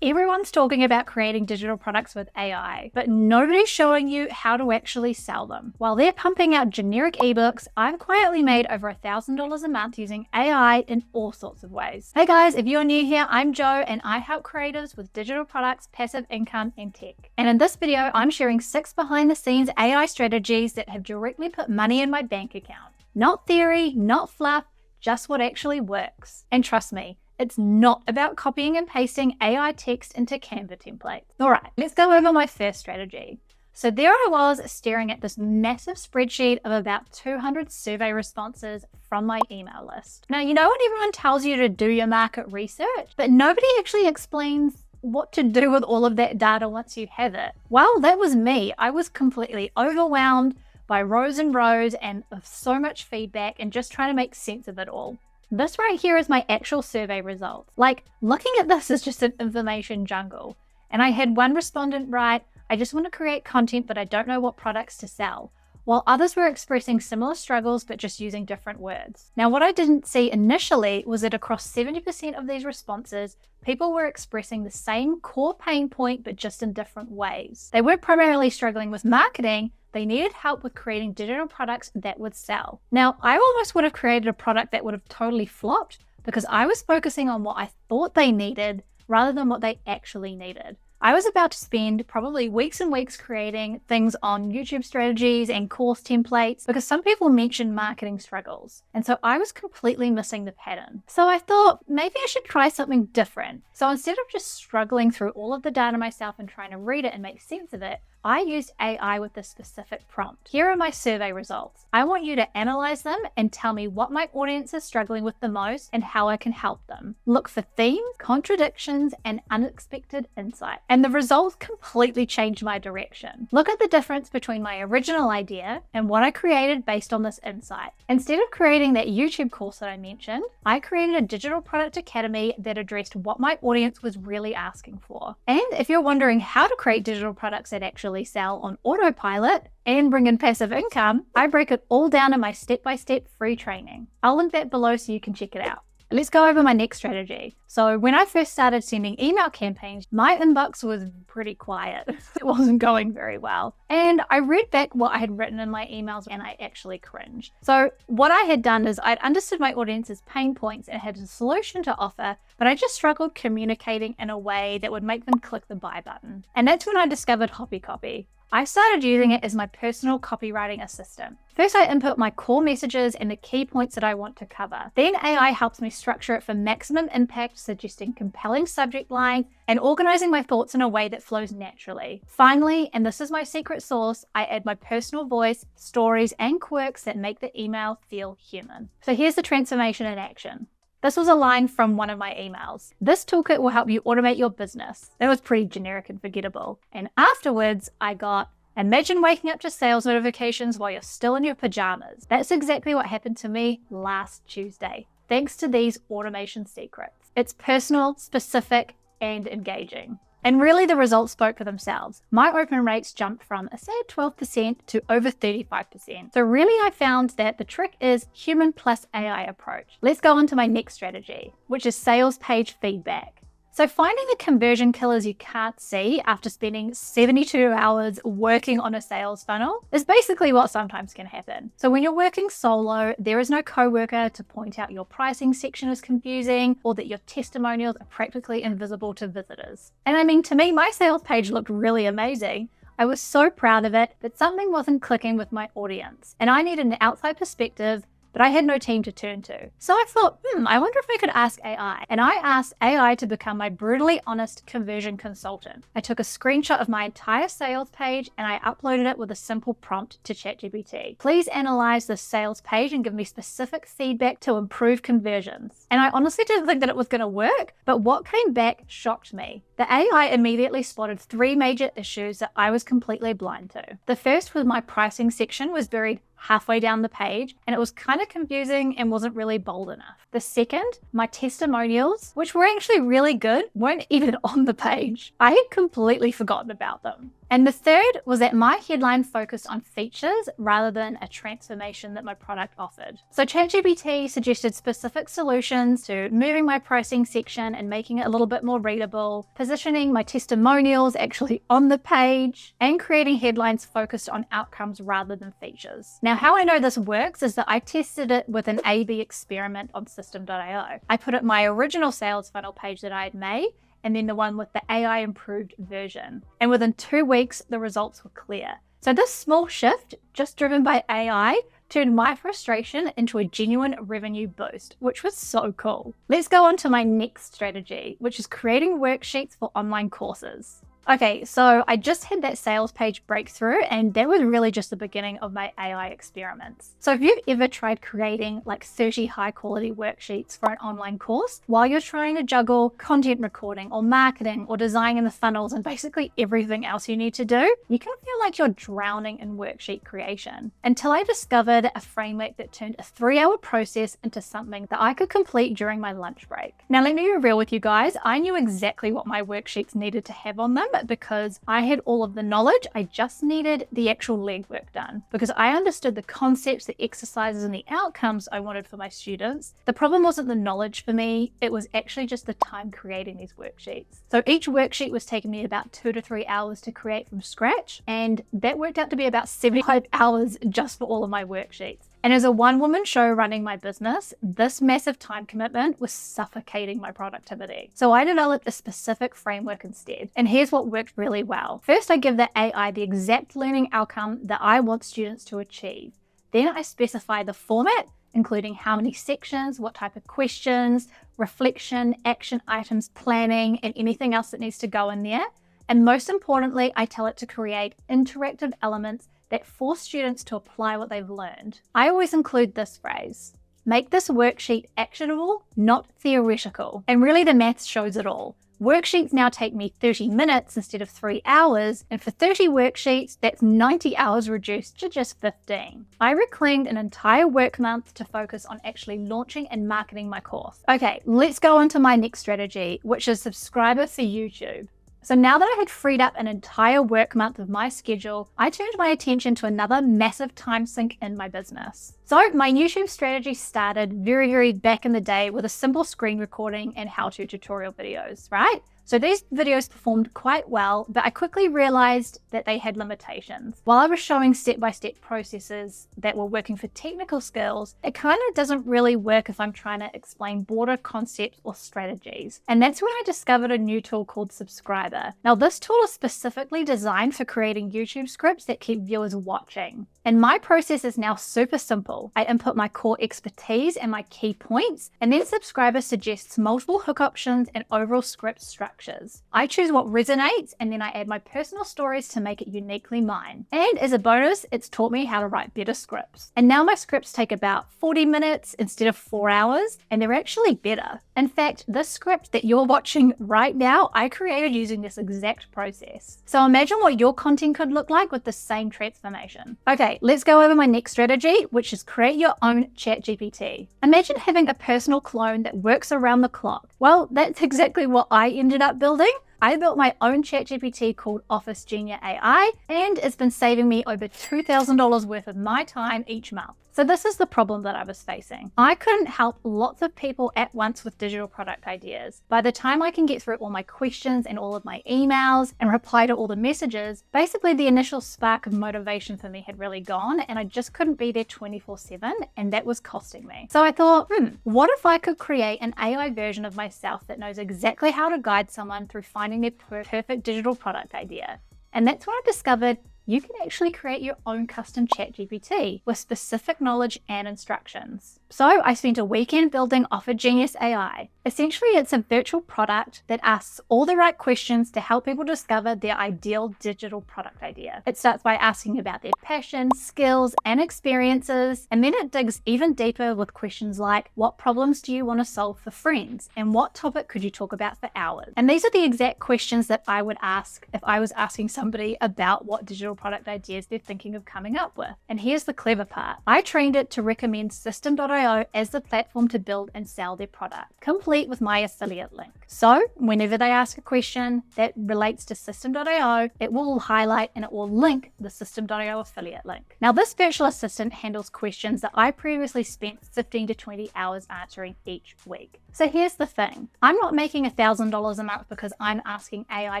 Everyone's talking about creating digital products with AI, but nobody's showing you how to actually sell them. While they're pumping out generic ebooks, I've quietly made over $1,000 a month using AI in all sorts of ways. Hey guys, if you're new here, I'm Jo and I help creators with digital products, passive income, and tech. And in this video, I'm sharing 6 behind the scenes AI strategies that have directly put money in my bank account. Not theory, not fluff, just what actually works. And trust me, it's not about copying and pasting AI text into Canva templates. All right, let's go over my first strategy. So there I was staring at this massive spreadsheet of about 200 survey responses from my email list. Now, you know when everyone tells you to do your market research, but nobody actually explains what to do with all of that data once you have it. Well, that was me. I was completely overwhelmed by rows and rows and of so much feedback and just trying to make sense of it all. This right here is my actual survey results. Like, looking at this is just an information jungle. And I had one respondent write, I just want to create content, but I don't know what products to sell. While others were expressing similar struggles, but just using different words. Now, what I didn't see initially was that across 70% of these responses, people were expressing the same core pain point, but just in different ways. They weren't primarily struggling with marketing, they needed help with creating digital products that would sell. Now, I almost would have created a product that would have totally flopped because I was focusing on what I thought they needed rather than what they actually needed. I was about to spend probably weeks and weeks creating things on YouTube strategies and course templates because some people mentioned marketing struggles. And so I was completely missing the pattern. So I thought maybe I should try something different. So instead of just struggling through all of the data myself and trying to read it and make sense of it, I used AI with this specific prompt. Here are my survey results. I want you to analyze them and tell me what my audience is struggling with the most and how I can help them. Look for themes, contradictions, and unexpected insight. And the results completely changed my direction. Look at the difference between my original idea and what I created based on this insight. Instead of creating that YouTube course that I mentioned, I created a digital product academy that addressed what my audience was really asking for. And if you're wondering how to create digital products that actually sell on autopilot and bring in passive income, I break it all down in my step-by-step free training. I'll link that below so you can check it out. Let's go over my next strategy. So when I first started sending email campaigns, my inbox was pretty quiet. It wasn't going very well. And I read back what I had written in my emails and I actually cringed. So what I had done is I'd understood my audience's pain points and had a solution to offer, but I just struggled communicating in a way that would make them click the buy button. And that's when I discovered Copy. I started using it as my personal copywriting assistant. First, I input my core messages and the key points that I want to cover. Then AI helps me structure it for maximum impact, suggesting compelling subject line and organizing my thoughts in a way that flows naturally. Finally, and this is my secret sauce, I add my personal voice, stories, and quirks that make the email feel human. So here's the transformation in action. This was a line from one of my emails. This toolkit will help you automate your business. That was pretty generic and forgettable. And afterwards, I got, imagine waking up to sales notifications while you're still in your pajamas. That's exactly what happened to me last Tuesday, thanks to these automation secrets. It's personal, specific, and engaging. And really the results spoke for themselves. My open rates jumped from a sad 12% to over 35%. So really I found that the trick is human plus AI approach. Let's go on to my next strategy, which is sales page feedback. So finding the conversion killers you can't see after spending 72 hours working on a sales funnel is basically what sometimes can happen. So when you're working solo, there is no coworker to point out your pricing section is confusing or that your testimonials are practically invisible to visitors. And I mean, to me, my sales page looked really amazing. I was so proud of it, but something wasn't clicking with my audience and I needed an outside perspective, but I had no team to turn to. So I thought, I wonder if I could ask AI. And I asked AI to become my brutally honest conversion consultant. I took a screenshot of my entire sales page and I uploaded it with a simple prompt to ChatGPT. Please analyze this sales page and give me specific feedback to improve conversions. And I honestly didn't think that it was going to work, but what came back shocked me. The AI immediately spotted 3 major issues that I was completely blind to. The first was my pricing section was buried halfway down the page and it was kind of confusing and wasn't really bold enough. The second, my testimonials, which were actually really good, weren't even on the page. I had completely forgotten about them. And the third was that my headline focused on features rather than a transformation that my product offered. So ChatGPT suggested specific solutions to moving my pricing section and making it a little bit more readable, positioning my testimonials actually on the page, and creating headlines focused on outcomes rather than features. Now, how I know this works is that I tested it with an A/B experiment on System.io. I put up my original sales funnel page that I had made, and then the one with the AI improved version. And within 2 weeks, the results were clear. So this small shift, just driven by AI, turned my frustration into a genuine revenue boost, which was so cool. Let's go on to my next strategy, which is creating worksheets for online courses. Okay, so I just had that sales page breakthrough, and that was really just the beginning of my AI experiments. So if you've ever tried creating like 30 high quality worksheets for an online course while you're trying to juggle content recording or marketing or designing the funnels and basically everything else you need to do, you can feel like you're drowning in worksheet creation. Until I discovered a framework that turned a 3-hour process into something that I could complete during my lunch break. Now, let me be real with you guys. I knew exactly what my worksheets needed to have on them, because I had all of the knowledge. I just needed the actual legwork done because I understood the concepts, the exercises, and the outcomes I wanted for my students. The problem wasn't the knowledge for me. It was actually just the time creating these worksheets. So each worksheet was taking me about 2 to 3 hours to create from scratch, and that worked out to be about 75 hours just for all of my worksheets. And as a one-woman show running my business, this massive time commitment was suffocating my productivity. So I developed a specific framework instead. And here's what worked really well. First, I give the AI the exact learning outcome that I want students to achieve. Then I specify the format, including how many sections, what type of questions, reflection, action items, planning, and anything else that needs to go in there. And most importantly, I tell it to create interactive elements that force students to apply what they've learned. I always include this phrase: make this worksheet actionable, not theoretical. And really the maths shows it all. Worksheets now take me 30 minutes instead of 3 hours, and for 30 worksheets, that's 90 hours reduced to just 15. I reclaimed an entire work month to focus on actually launching and marketing my course. Okay, let's go on to my next strategy, which is subscriber for YouTube. So now that I had freed up an entire work month of my schedule, I turned my attention to another massive time sink in my business. So my YouTube strategy started very back in the day with a simple screen recording and how-to tutorial videos, right? So these videos performed quite well, but I quickly realized that they had limitations. While I was showing step-by-step processes that were working for technical skills, it kind of doesn't really work if I'm trying to explain broader concepts or strategies. And that's when I discovered a new tool called Subscriber. Now this tool is specifically designed for creating YouTube scripts that keep viewers watching. And my process is now super simple. I input my core expertise and my key points, and then Subscriber suggests multiple hook options and overall script structures. I choose what resonates, and then I add my personal stories to make it uniquely mine. And as a bonus, it's taught me how to write better scripts. And now my scripts take about 40 minutes instead of 4 hours, and they're actually better. In fact, this script that you're watching right now, I created using this exact process. So imagine what your content could look like with the same transformation. Okay, let's go over my next strategy, which is create your own ChatGPT. Imagine having a personal clone that works around the clock. Well, that's exactly what I ended up building. I built my own ChatGPT called Office Genius AI, and it's been saving me over $2,000 worth of my time each month. So this is the problem that I was facing. I couldn't help lots of people at once with digital product ideas. By the time I can get through all my questions and all of my emails and reply to all the messages, basically the initial spark of motivation for me had really gone, and I just couldn't be there 24/7, and that was costing me. So I thought, what if I could create an AI version of myself that knows exactly how to guide someone through finding their perfect digital product idea? And that's when I discovered you can actually create your own custom ChatGPT with specific knowledge and instructions. So I spent a weekend building Office Genius AI. Essentially, it's a virtual product that asks all the right questions to help people discover their ideal digital product idea. It starts by asking about their passion, skills, and experiences, and then it digs even deeper with questions like, what problems do you want to solve for friends? And what topic could you talk about for hours? And these are the exact questions that I would ask if I was asking somebody about what digital product ideas they're thinking of coming up with. And here's the clever part. I trained it to recommend System.io System.io as the platform to build and sell their product, complete with my affiliate link. So whenever they ask a question that relates to System.io, it will highlight and it will link the System.io affiliate link. Now, this virtual assistant handles questions that I previously spent 15 to 20 hours answering each week. So here's the thing. I'm not making $1,000 a month because I'm asking AI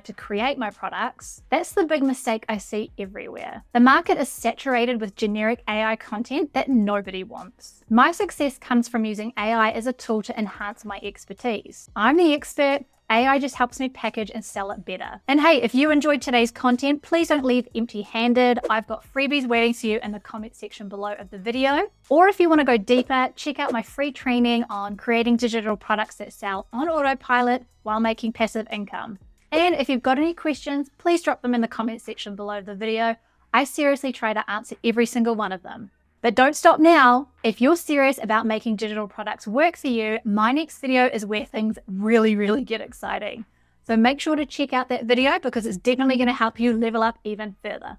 to create my products. That's the big mistake I see everywhere. The market is saturated with generic AI content that nobody wants. My success comes from using AI as a tool to enhance my expertise. I'm the expert. AI just helps me package and sell it better. And hey, if you enjoyed today's content, please don't leave empty-handed. I've got freebies waiting for you in the comment section below of the video. Or if you want to go deeper, check out my free training on creating digital products that sell on autopilot while making passive income. And if you've got any questions, please drop them in the comment section below the video. I seriously try to answer every single one of them. But don't stop now. If you're serious about making digital products work for you, my next video is where things really get exciting. So make sure to check out that video because it's definitely going to help you level up even further.